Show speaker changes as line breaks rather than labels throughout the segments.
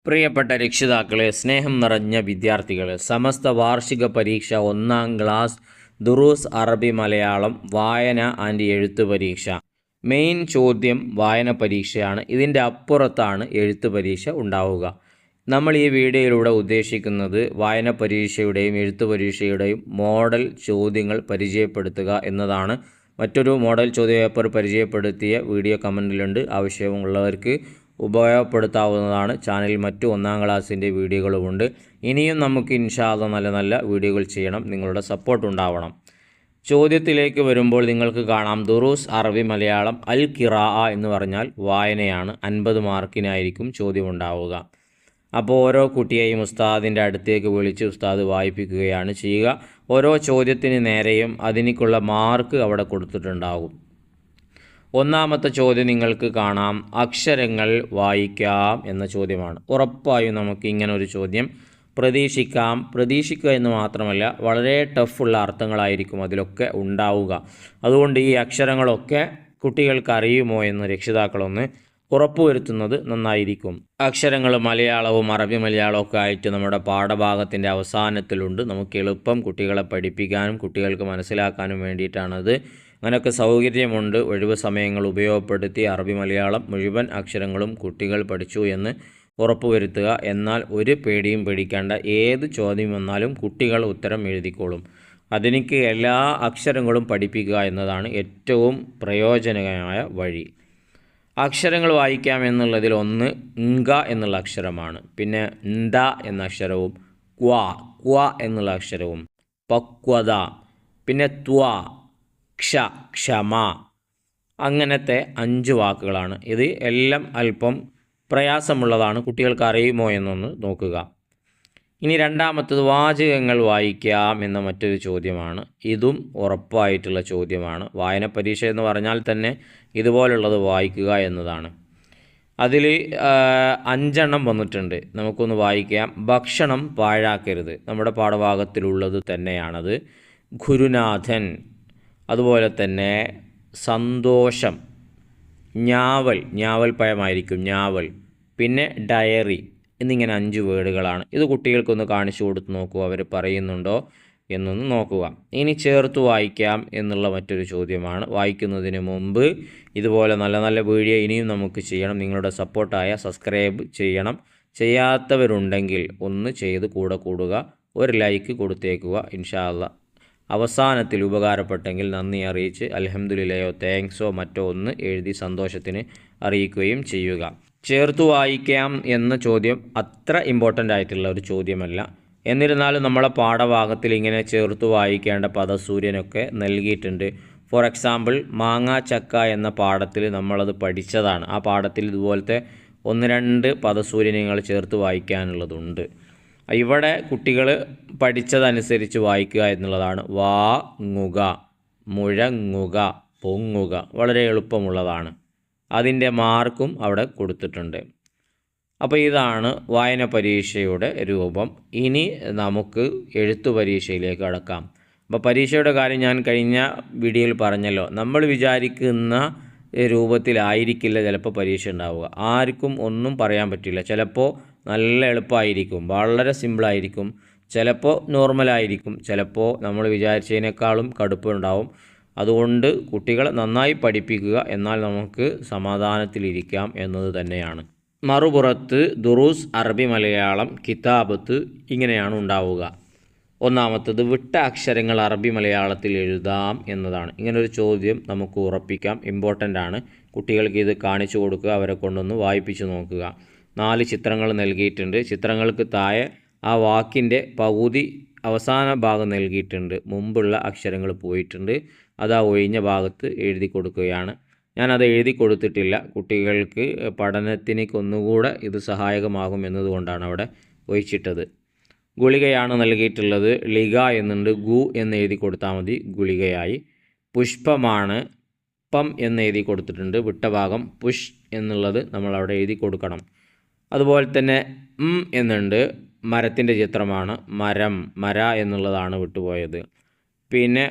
പ്രിയപ്പെട്ട രക്ഷിതാക്കളെ, സ്നേഹം നിറഞ്ഞ വിദ്യാർത്ഥികളെ, സമസ്ത വാർഷിക പരീക്ഷ 1-ാം ക്ലാസ് ദുറൂസ് അറബി മലയാളം വായന ആൻഡ് എഴുത്ത് പരീക്ഷ. മെയിൻ ചോദ്യം വായന പരീക്ഷയാണ്. ഇതിൻ്റെ അപ്പുറത്താണ് എഴുത്ത് പരീക്ഷ ഉണ്ടാവുക. നമ്മൾ ഈ വീഡിയോയിലൂടെ ഉദ്ദേശിക്കുന്നത് വായന പരീക്ഷയുടെയും എഴുത്ത് പരീക്ഷയുടെയും മോഡൽ ചോദ്യങ്ങൾ പരിചയപ്പെടുത്തുക എന്നതാണ്. മറ്റൊരു മോഡൽ ചോദ്യപേപ്പർ പരിചയപ്പെടുത്തിയ വീഡിയോ കമൻറ്റിലുണ്ട്. ആവശ്യമുള്ളവർക്ക് ഉപയോഗപ്പെടുത്താവുന്നതാണ്. ചാനലിൽ മറ്റു 1-ാം ക്ലാസ്സിൻ്റെ വീഡിയോകളുമുണ്ട്. ഇനിയും നമുക്ക് ഇൻഷാ അല്ലാഹ് നല്ല നല്ല വീഡിയോകൾ ചെയ്യണം. നിങ്ങളുടെ സപ്പോർട്ട് ഉണ്ടാവണം. ചോദ്യത്തിലേക്ക് വരുമ്പോൾ നിങ്ങൾക്ക് കാണാം, ദുറൂസ് അറബി മലയാളം അൽ ഖിറാഅ എന്ന് പറഞ്ഞാൽ വായനയാണ്. 50 മാർക്കിനായിരിക്കും ചോദ്യം ഉണ്ടാവുക. അപ്പോൾ ഓരോ കുട്ടിയെയും ഉസ്താദിൻ്റെ അടുത്തേക്ക് വിളിച്ച് ഉസ്താദ് വായിപ്പിക്കുകയാണ് ചെയ്യുക. ഓരോ ചോദ്യത്തിന് നേരെയും അതിനുള്ള മാർക്ക് അവിടെ കൊടുത്തിട്ടുണ്ടാകും. ഒന്നാമത്തെ ചോദ്യം നിങ്ങൾക്ക് കാണാം, അക്ഷരങ്ങൾ വായിക്കാം എന്ന ചോദ്യമാണ്. ഉറപ്പായും നമുക്ക് ഇങ്ങനെ ഒരു ചോദ്യം പ്രതീക്ഷിക്കാം. പ്രതീക്ഷിക്കുക എന്ന് മാത്രമല്ല, വളരെ ടഫുള്ള അർത്ഥങ്ങളായിരിക്കും അതിലൊക്കെ ഉണ്ടാവുക. അതുകൊണ്ട് ഈ അക്ഷരങ്ങളൊക്കെ കുട്ടികൾക്ക് അറിയുമോ എന്ന് രക്ഷിതാക്കളൊന്ന് ഉറപ്പുവരുത്തുന്നത് നന്നായിരിക്കും. അക്ഷരങ്ങൾ മലയാളവും അറബി മലയാളവും ഒക്കെ ആയിട്ട് നമ്മുടെ പാഠഭാഗത്തിൻ്റെ അവസാനത്തിലുണ്ട്. നമുക്ക് എളുപ്പം കുട്ടികളെ പഠിപ്പിക്കാനും കുട്ടികൾക്ക് മനസ്സിലാക്കാനും വേണ്ടിയിട്ടാണത്. അങ്ങനെയൊക്കെ സൗകര്യമുണ്ട്. ഒഴിവ് സമയങ്ങൾ ഉപയോഗപ്പെടുത്തി അറബി മലയാളം മുഴുവൻ അക്ഷരങ്ങളും കുട്ടികൾ പഠിച്ചു എന്ന് ഉറപ്പുവരുത്തുക. എന്നാൽ ഒരു പേടിയും പേടിക്കേണ്ട. ഏത് ചോദ്യം വന്നാലും കുട്ടികൾ ഉത്തരം എഴുതിക്കോളും. അതിനിക്ക് എല്ലാ അക്ഷരങ്ങളും പഠിപ്പിക്കുക എന്നതാണ് ഏറ്റവും പ്രയോജനകരമായ വഴി. അക്ഷരങ്ങൾ വായിക്കാം എന്നുള്ളതിൽ ഒന്ന് ങ്ക എന്നുള്ള അക്ഷരമാണ്. പിന്നെ ന്ത എന്ന അക്ഷരവും ക്വ എന്നുള്ള അക്ഷരവും പക്വത, പിന്നെ ക്ഷമ, അങ്ങനത്തെ 5 വാക്കുകളാണ്. ഇത് എല്ലാം അല്പം പ്രയാസമുള്ളതാണ്. കുട്ടികൾക്ക് അറിയുമോ എന്നൊന്ന് നോക്കുക. ഇനി രണ്ടാമത്തത് വാചകങ്ങൾ വായിക്കാം എന്ന മറ്റൊരു ചോദ്യമാണ്. ഇതും ഉറപ്പായിട്ടുള്ള ചോദ്യമാണ്. വായന പരീക്ഷ എന്ന് പറഞ്ഞാൽ തന്നെ ഇതുപോലുള്ളത് വായിക്കുക എന്നതാണ്. അതിൽ 5 വന്നിട്ടുണ്ട്. നമുക്കൊന്ന് വായിക്കാം. ഭക്ഷണം പാഴാക്കരുത്, നമ്മുടെ പാഠഭാഗത്തിലുള്ളത് തന്നെയാണത്. ഗുരുനാഥൻ, അതുപോലെ തന്നെ സന്തോഷം, ഞാവൽ പഴമായിരിക്കും ഞാവൽ, പിന്നെ ഡയറി എന്നിങ്ങനെ 5 വേർഡുകളാണ്. ഇത് കുട്ടികൾക്കൊന്ന് കാണിച്ചു കൊടുത്ത് നോക്കൂ, അവർ പറയുന്നുണ്ടോ എന്നൊന്ന് നോക്കുക. ഇനി ചേർത്ത് വായിക്കാം എന്നുള്ള മറ്റൊരു ചോദ്യമാണ്. വായിക്കുന്നതിന് മുമ്പ് ഇതുപോലെ നല്ല നല്ല വീഡിയോ ഇനിയും നമുക്ക് ചെയ്യണം. നിങ്ങളുടെ സപ്പോർട്ടായ സബ്സ്ക്രൈബ് ചെയ്യണം. ചെയ്യാത്തവരുണ്ടെങ്കിൽ ഒന്ന് ചെയ്ത് കൂടെ കൂടുക. ഒരു ലൈക്ക് കൊടുത്തേക്കുക. ഇൻഷാ അല്ലാഹ് അവസാനത്തിൽ ഉപകാരപ്പെട്ടെങ്കിൽ നന്ദി അറിയിച്ച് അൽഹംദുലില്ലയോ താങ്ക്സോ മറ്റോ ഒന്ന് എഴുതി സന്തോഷത്തിന് അറിയിക്കുകയും ചെയ്യുക. ചേർത്തു വായിക്കാം എന്ന ചോദ്യം അത്ര ഇമ്പോർട്ടൻ്റ് ആയിട്ടുള്ള ഒരു ചോദ്യമല്ല. എന്നിരുന്നാലും നമ്മളെ പാഠഭാഗത്തിൽ ഇങ്ങനെ ചേർത്തു വായിക്കേണ്ട പദസൂര്യനൊക്കെ നൽകിയിട്ടുണ്ട്. ഫോർ എക്സാമ്പിൾ, മാങ്ങ ചക്ക എന്ന പാഠത്തിൽ നമ്മളത് പഠിച്ചതാണ്. ആ പാഠത്തിൽ ഇതുപോലത്തെ 1-2 പദസൂര്യനങ്ങൾ ചേർത്ത് വായിക്കാനുള്ളതുണ്ട്. ഇവിടെ കുട്ടികൾ പഠിച്ചതനുസരിച്ച് വായിക്കുക എന്നുള്ളതാണ്. വാങ്ങുക, മുഴങ്ങുക, പൊങ്ങുക, വളരെ എളുപ്പമുള്ളതാണ്. അതിൻ്റെ മാർക്കും അവിടെ കൊടുത്തിട്ടുണ്ട്. അപ്പോൾ ഇതാണ് വായന പരീക്ഷയുടെ രൂപം. ഇനി നമുക്ക് എഴുത്തു പരീക്ഷയിലേക്ക് കടക്കാം. അപ്പോൾ പരീക്ഷയുടെ കാര്യം ഞാൻ കഴിഞ്ഞ വീഡിയോയിൽ പറഞ്ഞല്ലോ. നമ്മൾ വിചാരിക്കുന്ന രൂപത്തിലായിരിക്കില്ല ചിലപ്പോൾ പരീക്ഷ ഉണ്ടാവുക. ആർക്കും ഒന്നും പറയാൻ പറ്റില്ല. ചിലപ്പോൾ നല്ല എളുപ്പമായിരിക്കും, വളരെ സിമ്പിളായിരിക്കും. ചിലപ്പോൾ നോർമലായിരിക്കും. ചിലപ്പോൾ നമ്മൾ വിചാരിച്ചതിനേക്കാളും കടുപ്പമുണ്ടാവും. അതുകൊണ്ട് കുട്ടികളെ നന്നായി പഠിപ്പിക്കുക, എന്നാൽ നമുക്ക് സമാധാനത്തിലിരിക്കാം എന്നത് തന്നെയാണ്. മറുപുറത്ത് ദുറൂസ് അറബി മലയാളം കിതാബത്ത് ഇങ്ങനെയാണ് ഉണ്ടാവുക. ഒന്നാമത്തത്, വിട്ട അക്ഷരങ്ങൾ അറബി മലയാളത്തിൽ എഴുതാം എന്നതാണ്. ഇങ്ങനൊരു ചോദ്യം നമുക്ക് ഉറപ്പിക്കാം. ഇമ്പോർട്ടൻ്റ് ആണ്. കുട്ടികൾക്ക് ഇത് കാണിച്ചു കൊടുക്കുക, അവരെ കൊണ്ടൊന്ന് വായിപ്പിച്ച് നോക്കുക. 4 ചിത്രങ്ങൾ നൽകിയിട്ടുണ്ട്. ചിത്രങ്ങൾക്ക് താഴെ ആ വാക്കിൻ്റെ പകുതി അവസാന ഭാഗം നൽകിയിട്ടുണ്ട്. മുമ്പുള്ള അക്ഷരങ്ങൾ പോയിട്ടുണ്ട്. അത് ആ ഒഴിഞ്ഞ ഭാഗത്ത് എഴുതി കൊടുക്കുകയാണ്. ഞാനത് എഴുതി കൊടുത്തിട്ടില്ല. കുട്ടികൾക്ക് പഠനത്തിന് ഒന്നുകൂടെ ഇത് സഹായകമാകും എന്നതുകൊണ്ടാണ് അവിടെ ഒഴിച്ചിട്ടത്. ഗുളികയാണ് നൽകിയിട്ടുള്ളത്. ലിഗ എന്നുണ്ട്. ഗു എന്ന് എഴുതി കൊടുത്താൽ മതി, ഗുളികയായി. പുഷ്പമാണ്. പം എന്ന് എഴുതി കൊടുത്തിട്ടുണ്ട്. വിട്ട ഭാഗം പുഷ് എന്നുള്ളത് നമ്മളവിടെ എഴുതി കൊടുക്കണം. അതുപോലെ തന്നെ എന്നുണ്ട്. മരത്തിൻ്റെ ചിത്രമാണ്. മര എന്നുള്ളതാണ് വിട്ടുപോയത്. പിന്നെ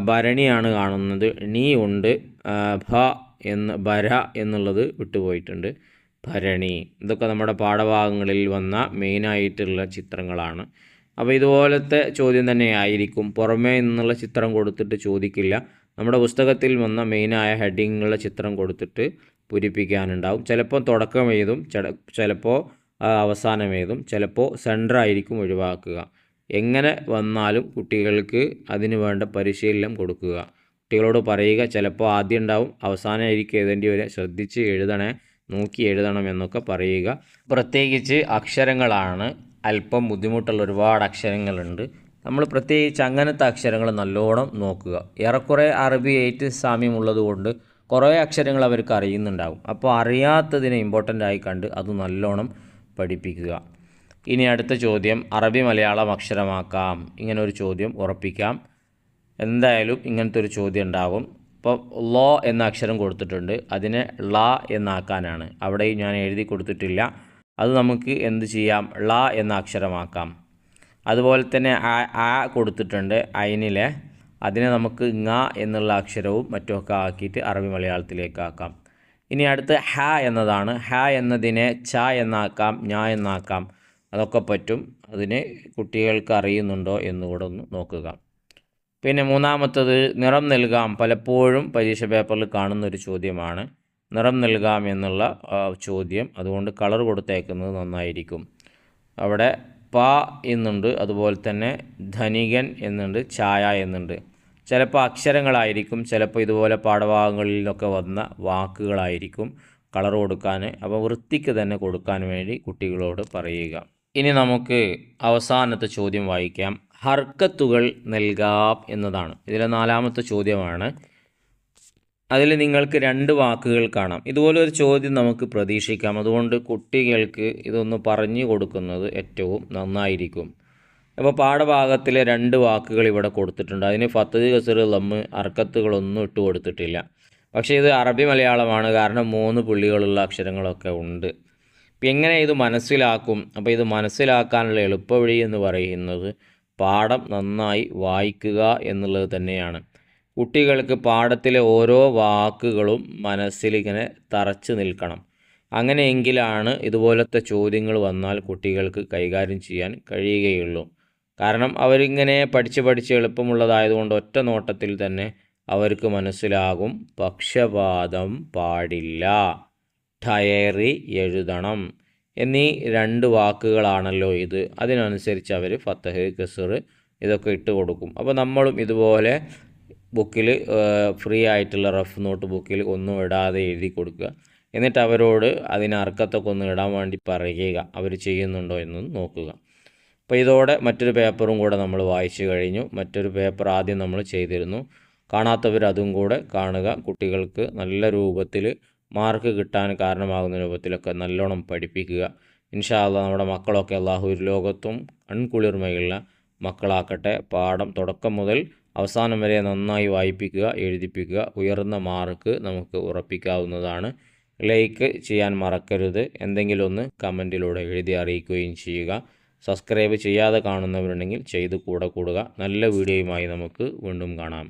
ഭരണിയാണ് കാണുന്നത്. നീ ഉണ്ട്. ഭര എന്നുള്ളത് വിട്ടുപോയിട്ടുണ്ട്. ഭരണി. ഇതൊക്കെ നമ്മുടെ പാഠഭാഗങ്ങളിൽ വന്ന മെയിനായിട്ടുള്ള ചിത്രങ്ങളാണ്. അപ്പോൾ ഇതുപോലത്തെ ചോദ്യം തന്നെ ആയിരിക്കും. പുറമേ നിന്നുള്ള ചിത്രം കൊടുത്തിട്ട് ചോദിക്കില്ല. നമ്മുടെ പുസ്തകത്തിൽ വന്ന മെയിനായ ഹെഡിങ്ങുള്ള ചിത്രം കൊടുത്തിട്ട് പൂരിപ്പിക്കാനുണ്ടാവും. ചിലപ്പോൾ തുടക്കം എഴുതും, ചിലപ്പോൾ അവസാനം എഴുതും, ചിലപ്പോൾ സെൻറ്റർ ആയിരിക്കും ഒഴിവാക്കുക. എങ്ങനെ വന്നാലും കുട്ടികൾക്ക് അതിന് വേണ്ട പരിശീലനം കൊടുക്കുക. കുട്ടികളോട് പറയുക, ചിലപ്പോൾ ആദ്യം ഉണ്ടാവും, അവസാനമായിരിക്കും എഴുതേണ്ടി വരിക, ശ്രദ്ധിച്ച് എഴുതണേ, നോക്കി എഴുതണം എന്നൊക്കെ പറയുക. പ്രത്യേകിച്ച് അക്ഷരങ്ങളാണ് അല്പം ബുദ്ധിമുട്ടുള്ള ഒരുപാട് അക്ഷരങ്ങളുണ്ട്. നമ്മൾ പ്രത്യേകിച്ച് അങ്ങനത്തെ അക്ഷരങ്ങൾ നല്ലോണം നോക്കുക. ഏറെക്കുറെ അറബി 8 സാമ്യമുള്ളത് കൊണ്ട് കുറേ അക്ഷരങ്ങൾ അവർക്ക് അറിയുന്നുണ്ടാകും. അപ്പോൾ അറിയാത്തതിനെ ഇമ്പോർട്ടൻ്റ് ആയി കണ്ട് അത് നല്ലോണം പഠിപ്പിക്കുക. ഇനി അടുത്ത ചോദ്യം, അറബി മലയാളം അക്ഷരമാക്കാം. ഇങ്ങനെ ഒരു ചോദ്യം ഉറപ്പിക്കാം. എന്തായാലും ഇങ്ങനത്തെ ഒരു ചോദ്യം ഉണ്ടാകും. ഇപ്പോൾ ലോ എന്ന അക്ഷരം കൊടുത്തിട്ടുണ്ട്, അതിനെ ള എന്നാക്കാനാണ്. അവിടെ ഞാൻ എഴുതി കൊടുത്തിട്ടില്ല. അത് നമുക്ക് എന്ത് ചെയ്യാം, ള എന്ന അക്ഷരമാക്കാം. അതുപോലെ തന്നെ ആ കൊടുത്തിട്ടുണ്ട് ഐനിലെ, അതിനെ നമുക്ക് ങ എന്നുള്ള അക്ഷരവും മറ്റുമൊക്കെ ആക്കിയിട്ട് അറബി മലയാളത്തിലേക്ക് ആക്കാം. ഇനി അടുത്ത് ഹ എന്നതാണ്. ഹ എന്നതിനെ ച എന്നാക്കാം, ഞ എന്നാക്കാം. അതൊക്കെ പറ്റും. അതിന് കുട്ടികൾക്ക് അറിയുന്നുണ്ടോ എന്നുകൂടെ ഒന്ന് നോക്കുക. പിന്നെ മൂന്നാമത്തത് നിറം നൽകാം. പലപ്പോഴും പരീക്ഷ പേപ്പറിൽ കാണുന്നൊരു ചോദ്യമാണ് നിറം നൽകാം എന്നുള്ള ചോദ്യം. അതുകൊണ്ട് കളർ കൊടുത്തേക്കുന്നത് നന്നായിരിക്കും. അവിടെ പ എന്നുണ്ട്, അതുപോലെ തന്നെ ധനികൻ എന്നുണ്ട്, ഛായ എന്നുണ്ട്. ചിലപ്പോൾ അക്ഷരങ്ങളായിരിക്കും, ചിലപ്പോൾ ഇതുപോലെ പാഠഭാഗങ്ങളിലൊക്കെ വന്ന വാക്കുകളായിരിക്കും കളർ കൊടുക്കാൻ. അപ്പോൾ വൃത്തിക്ക് തന്നെ കൊടുക്കാൻ വേണ്ടി കുട്ടികളോട് പറയുക. ഇനി നമുക്ക് അവസാനത്തെ ചോദ്യം വായിക്കാം. ഹർക്കത്തുകൾ നൽകാം എന്നതാണ് ഇതിലെ 4ാമത്തെ ചോദ്യമാണ്. അതിൽ നിങ്ങൾക്ക് 2 വാക്കുകൾ കാണാം. ഇതുപോലൊരു ചോദ്യം നമുക്ക് പ്രതീക്ഷിക്കാം. അതുകൊണ്ട് കുട്ടികൾക്ക് ഇതൊന്ന് പറഞ്ഞു കൊടുക്കുന്നത് ഏറ്റവും നന്നായിരിക്കും. അപ്പോൾ പാഠഭാഗത്തിലെ 2 വാക്കുകൾ ഇവിടെ കൊടുത്തിട്ടുണ്ട്. അതിന് ഫത്ത്, കസ്ർ, ലമ്മ്, ഹർക്കത്തുകളൊന്നും ഇട്ട് കൊടുത്തിട്ടില്ല. പക്ഷേ ഇത് അറബി മലയാളമാണ്, കാരണം 3 പുള്ളികളുള്ള അക്ഷരങ്ങളൊക്കെ ഉണ്ട്. അപ്പോൾ എങ്ങനെ ഇത് മനസ്സിലാക്കും? അപ്പോൾ ഇത് മനസ്സിലാക്കാനുള്ള എളുപ്പവഴി എന്ന് പറയുന്നത് പാഠം നന്നായി വായിക്കുക എന്നുള്ളത് തന്നെയാണ്. കുട്ടികൾക്ക് പാഠത്തിലെ ഓരോ വാക്കുകളും മനസ്സിലിങ്ങനെ തറച്ച് നിൽക്കണം. അങ്ങനെയെങ്കിലാണ് ഇതുപോലത്തെ ചോദ്യങ്ങൾ വന്നാൽ കുട്ടികൾക്ക് കൈകാര്യം ചെയ്യാൻ കഴിയുകയുള്ളൂ. കാരണം അവരിങ്ങനെ പഠിച്ച് എളുപ്പമുള്ളതായതുകൊണ്ട് ഒറ്റ നോട്ടത്തിൽ തന്നെ അവർക്ക് മനസ്സിലാകും. പക്ഷപാതം പാടില്ല, ഡയറി എഴുതണം എന്നീ 2 വാക്കുകളാണല്ലോ ഇത്. അതിനനുസരിച്ച് അവർ ഫത്തഹ്, കസ്ർ ഇതൊക്കെ ഇട്ട് കൊടുക്കും. അപ്പോൾ നമ്മളും ഇതുപോലെ ബുക്കിൽ ഫ്രീ ആയിട്ടുള്ള റഫ് നോട്ട് ബുക്കിൽ ഒന്നും ഇടാതെ എഴുതി കൊടുക്കുക. എന്നിട്ട് അവരോട് അതിന് അർക്കത്തൊക്കെ ഒന്ന് ഇടാൻ വേണ്ടി പറയുക. അവർ ചെയ്യുന്നുണ്ടോ എന്ന് നോക്കുക. അപ്പോൾ ഇതോടെ മറ്റൊരു പേപ്പറും കൂടെ നമ്മൾ വായിച്ചു കഴിഞ്ഞു. മറ്റൊരു പേപ്പർ ആദ്യം നമ്മൾ ചെയ്തിരുന്നു. കാണാത്തവർ അതും കൂടെ കാണുക. കുട്ടികൾക്ക് നല്ല രൂപത്തിൽ മാർക്ക് കിട്ടാൻ കാരണമാകുന്ന രൂപത്തിലൊക്കെ നല്ലോണം പഠിപ്പിക്കുക. ഇൻഷാ അല്ലാഹ് നമ്മുടെ മക്കളൊക്കെ അല്ലാഹു ലോകത്തും കൺകുളിർമയുള്ള മക്കളാക്കട്ടെ. പാഠം തുടക്കം മുതൽ അവസാനം വരെ നന്നായി വായിപ്പിക്കുക, എഴുതിപ്പിക്കുക. ഉയർന്ന മാർക്ക് നമുക്ക് ഉറപ്പിക്കാവുന്നതാണ്. ലൈക്ക് ചെയ്യാൻ മറക്കരുത്. എന്തെങ്കിലും ഒന്ന് കമൻറ്റിലൂടെ എഴുതി അറിയിക്കുകയും ചെയ്യുക. സബ്സ്ക്രൈബ് ചെയ്യാതെ കാണുന്നവരുണ്ടെങ്കിൽ ചെയ്ത് കൂടുക. നല്ല വീഡിയോയുമായി നമുക്ക് വീണ്ടും കാണാം.